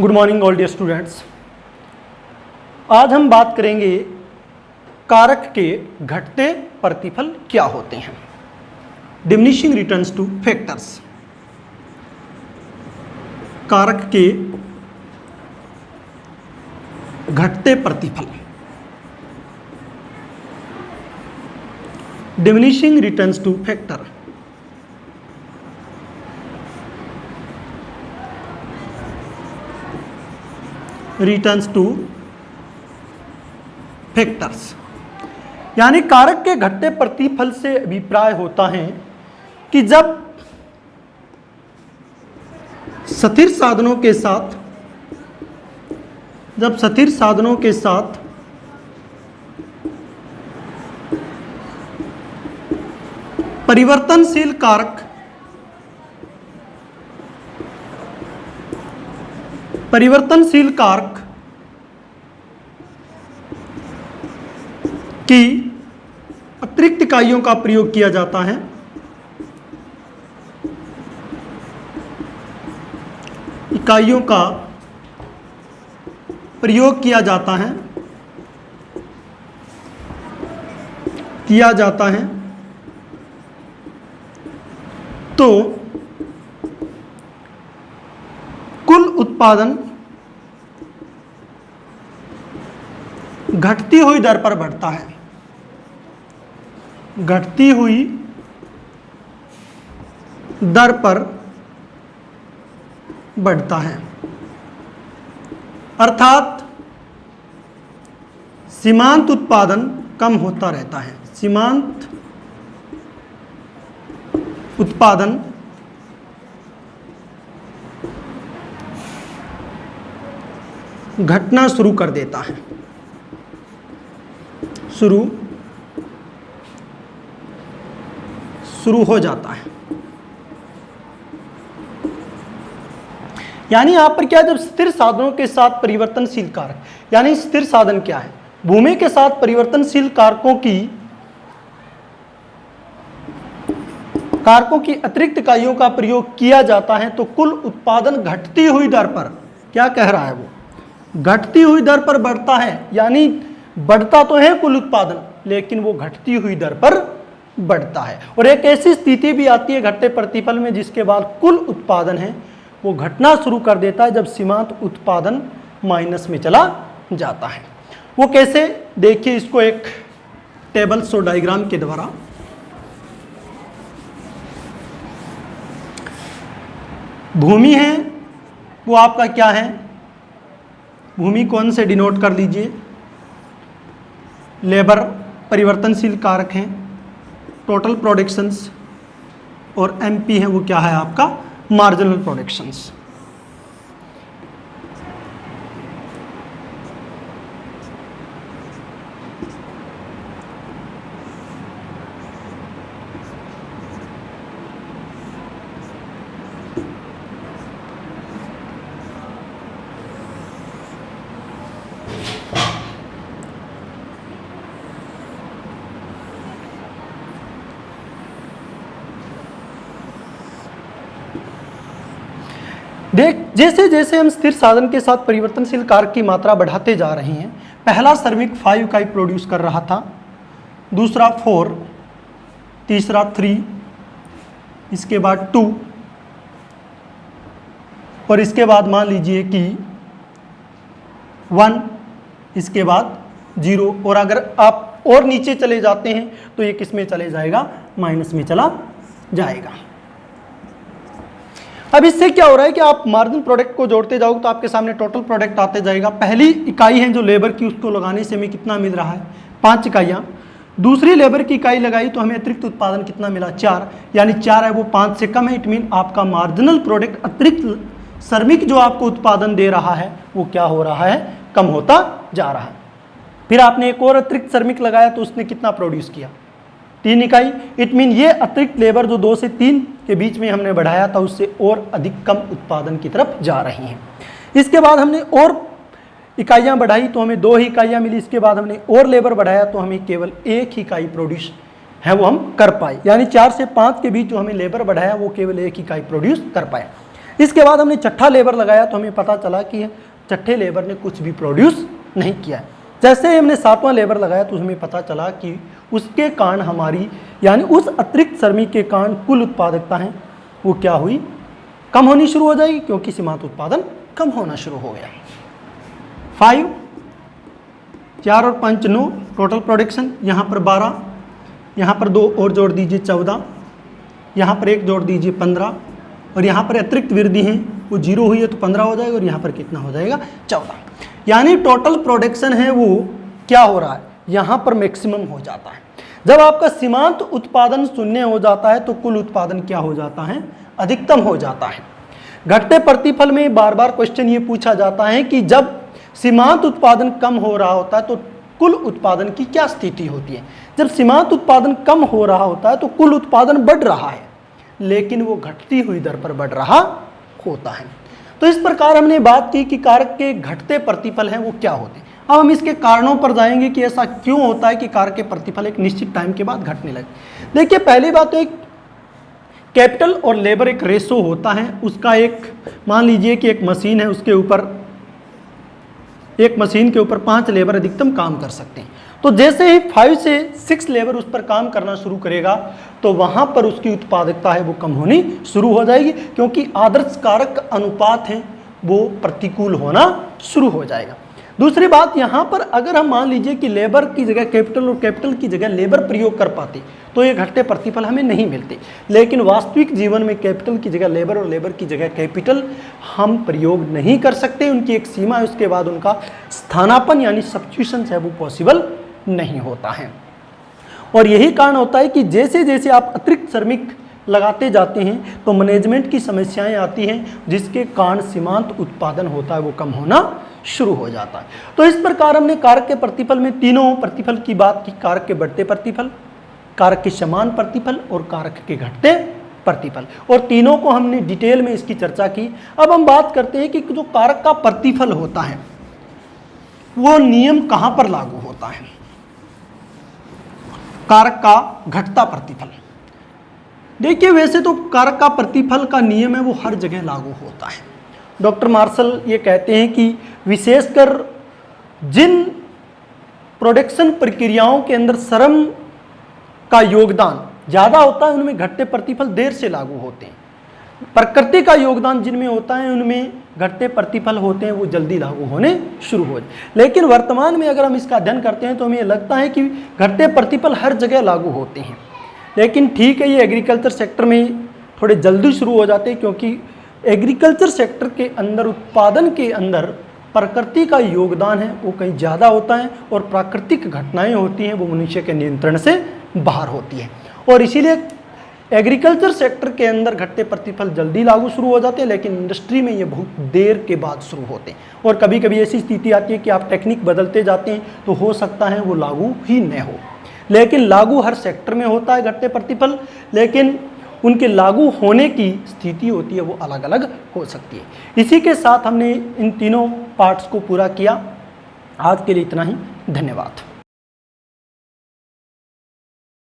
Good morning all dear students. आज हम बात करेंगे कारक के घटते प्रतिफल क्या होते हैं। Diminishing returns two factors. कारक के घटते प्रतिफल, diminishing returns two factor. Returns two factors यानी कारक के घटते प्रतिफल से अभिप्राय होता है कि जब स्थिर साधनों के साथ परिवर्तनशील कारक की अतिरिक्त इकाइयों का प्रयोग किया जाता है, तो कुल उत्पादन घटती हुई दर पर बढ़ता है। अर्थात सीमांत उत्पादन कम होता रहता है। सीमांत उत्पादन घटना शुरू कर देता है। शुरू हो जाता है। यानी यहां पर क्या, जब स्थिर साधनों के साथ परिवर्तनशील कारक, यानी स्थिर साधन क्या है, भूमि के साथ परिवर्तनशील कारकों की अतिरिक्त इकाइयों का प्रयोग किया जाता है, तो कुल उत्पादन घटती हुई दर पर, क्या कह रहा है वो, घटती हुई दर पर बढ़ता है। यानी बढ़ता तो है कुल उत्पादन, लेकिन वो घटती हुई दर पर बढ़ता है। और एक ऐसी स्थिति भी आती है घटते प्रतिफल में जिसके बाद कुल उत्पादन है वो घटना शुरू कर देता है जब सीमांत उत्पादन माइनस में चला जाता है। वो कैसे, देखिए इसको एक टेबल सो डायग्राम के द्वारा। भूमि है वो आपका क्या है, भूमि कौन से डिनोट कर लीजिए, लेबर परिवर्तनशील कारक हैं, टोटल प्रोडक्शंस, और एमपी है वो क्या है आपका, मार्जिनल प्रोडक्शंस। जैसे जैसे हम स्थिर साधन के साथ परिवर्तनशील कारक की मात्रा बढ़ाते जा रहे हैं, पहला श्रमिक 5 इकाई प्रोड्यूस कर रहा था, दूसरा 4, तीसरा 3, इसके बाद 2, और इसके बाद मान लीजिए कि 1, इसके बाद 0, और अगर आप और नीचे चले जाते हैं तो ये किस में चले जाएगा, माइनस में चला जाएगा। अब इससे क्या हो रहा है कि आप मार्जिन प्रोडक्ट को जोड़ते जाओगे तो आपके सामने टोटल प्रोडक्ट आते जाएगा। पहली इकाई है जो लेबर की, उसको लगाने से हमें कितना मिल रहा है, 5 इकाइयाँ। दूसरी लेबर की इकाई लगाई तो हमें अतिरिक्त उत्पादन कितना मिला, 4, यानी 4 है वो 5 से कम है। इट मीन आपका मार्जिनल प्रोडक्ट, अतिरिक्त श्रमिक जो आपको उत्पादन दे रहा है वो क्या हो रहा है, कम होता जा रहा है। फिर आपने एक और अतिरिक्त श्रमिक लगाया तो उसने कितना प्रोड्यूस किया, 3 इकाई। इट मीन ये अतिरिक्त लेबर जो 2 से 3 के बीच में हमने बढ़ाया था उससे और अधिक कम उत्पादन की तरफ जा रही हैं। इसके बाद हमने और इकाइयाँ बढ़ाई तो हमें 2 ही इकाइयाँ मिली। इसके बाद हमने और लेबर बढ़ाया तो हमें केवल 1 ही इकाई प्रोड्यूस है वो हम कर पाए, यानी 4 से 5 के बीच जो हमें लेबर बढ़ाया वो केवल 1 इकाई प्रोड्यूस कर पाए। इसके बाद हमने छठा लेबर लगाया तो हमें पता चला कि छठे लेबर ने कुछ भी प्रोड्यूस नहीं किया है। जैसे ही हमने सातवां लेबर लगाया तो हमें पता चला कि उसके कारण हमारी यानी उस अतिरिक्त श्रमिक के कारण कुल उत्पादकता है वो क्या हुई, कम होनी शुरू हो जाएगी, क्योंकि सीमांत उत्पादन कम होना शुरू हो गया। 5, 4 और 5 9 टोटल प्रोडक्शन, यहाँ पर 12, यहाँ पर 2 और जोड़ दीजिए 14, यहाँ पर 1 जोड़ दीजिए 15, और यहाँ पर अतिरिक्त वृद्धि है वो 0 हुई है तो 15 हो जाएगा, और यहाँ पर कितना हो जाएगा 14। यानी टोटल प्रोडक्शन है वो क्या हो रहा है, यहाँ पर मैक्सिमम हो जाता है। जब आपका सीमांत उत्पादन शून्य हो जाता है तो कुल उत्पादन क्या हो जाता है, अधिकतम हो जाता है। घटते प्रतिफल में बार बार क्वेश्चन ये पूछा जाता है कि जब सीमांत उत्पादन कम हो रहा होता है तो कुल उत्पादन की क्या स्थिति होती है। जब सीमांत उत्पादन कम हो रहा होता है तो कुल उत्पादन बढ़ रहा है, लेकिन वो घटती हुई दर पर बढ़ रहा होता है। तो इस प्रकार हमने बात की कि कारक के घटते प्रतिफल हैं वो क्या होते हैं। अब हम इसके कारणों पर जाएंगे कि ऐसा क्यों होता है कि कारक के प्रतिफल एक निश्चित टाइम के बाद घटने लगे। देखिए, पहली बात तो एक कैपिटल और लेबर एक रेशो होता है, उसका एक मान लीजिए कि एक मशीन है, उसके ऊपर एक मशीन के ऊपर 5 लेबर अधिकतम काम कर सकते हैं। तो जैसे ही 5 से 6 लेबर उस पर काम करना शुरू करेगा तो वहां पर उसकी उत्पादकता है वो कम होनी शुरू हो जाएगी, क्योंकि आदर्श कारक अनुपात है वो प्रतिकूल होना शुरू हो जाएगा। दूसरी बात, यहाँ पर अगर हम मान लीजिए कि लेबर की जगह कैपिटल और कैपिटल की जगह लेबर प्रयोग कर पाते तो ये घटते प्रतिफल हमें नहीं मिलते, लेकिन वास्तविक जीवन में कैपिटल की जगह लेबर और लेबर की जगह कैपिटल हम प्रयोग नहीं कर सकते। उनकी एक सीमा है, उसके बाद उनका स्थानापन्न यानी सब्स्टिट्यूशन है वो पॉसिबल नहीं होता है। और यही कारण होता है कि जैसे जैसे आप अतिरिक्त श्रमिक लगाते जाते हैं तो मैनेजमेंट की समस्याएं आती हैं, जिसके कारण सीमांत उत्पादन होता है वो कम होना शुरू हो जाता है। तो इस प्रकार हमने कारक के प्रतिफल में तीनों प्रतिफल की बात की, कारक के बढ़ते प्रतिफल, कारक के समान प्रतिफल और कारक के घटते प्रतिफल, और तीनों को हमने डिटेल में इसकी चर्चा की। अब हम बात करते हैं कि जो कारक का प्रतिफल होता है वो नियम कहां पर लागू होता है। कारक का घटता प्रतिफल, देखिए वैसे तो कारक का प्रतिफल का नियम है वो हर जगह लागू होता है। डॉक्टर मार्शल ये कहते हैं कि विशेषकर जिन प्रोडक्शन प्रक्रियाओं के अंदर श्रम का योगदान ज़्यादा होता है उनमें घटते प्रतिफल देर से लागू होते हैं। प्रकृति का योगदान जिनमें होता है उनमें घटते प्रतिफल होते हैं वो जल्दी लागू होने शुरू हो जाए। लेकिन वर्तमान में अगर हम इसका अध्ययन करते हैं तो हमें लगता है कि घटते प्रतिफल हर जगह लागू होते हैं। लेकिन ठीक है, ये एग्रीकल्चर सेक्टर में थोड़े जल्दी शुरू हो जाते हैं, क्योंकि एग्रीकल्चर सेक्टर के अंदर उत्पादन के अंदर प्रकृति का योगदान है वो कहीं ज़्यादा होता है, और प्राकृतिक घटनाएं होती हैं वो मनुष्य के नियंत्रण से बाहर होती है। और इसीलिए एग्रीकल्चर सेक्टर के अंदर घटते प्रतिफल जल्दी लागू शुरू हो जाते हैं, लेकिन इंडस्ट्री में ये बहुत देर के बाद शुरू होते हैं। और कभी कभी ऐसी स्थिति आती है कि आप टेक्निक बदलते जाते हैं तो हो सकता है वो लागू ही न हो। लेकिन लागू हर सेक्टर में होता है घटते प्रतिफल, लेकिन उनके लागू होने की स्थिति होती है वो अलग अलग हो सकती है। इसी के साथ हमने इन तीनों पार्ट्स को पूरा किया। आज के लिए इतना ही, धन्यवाद।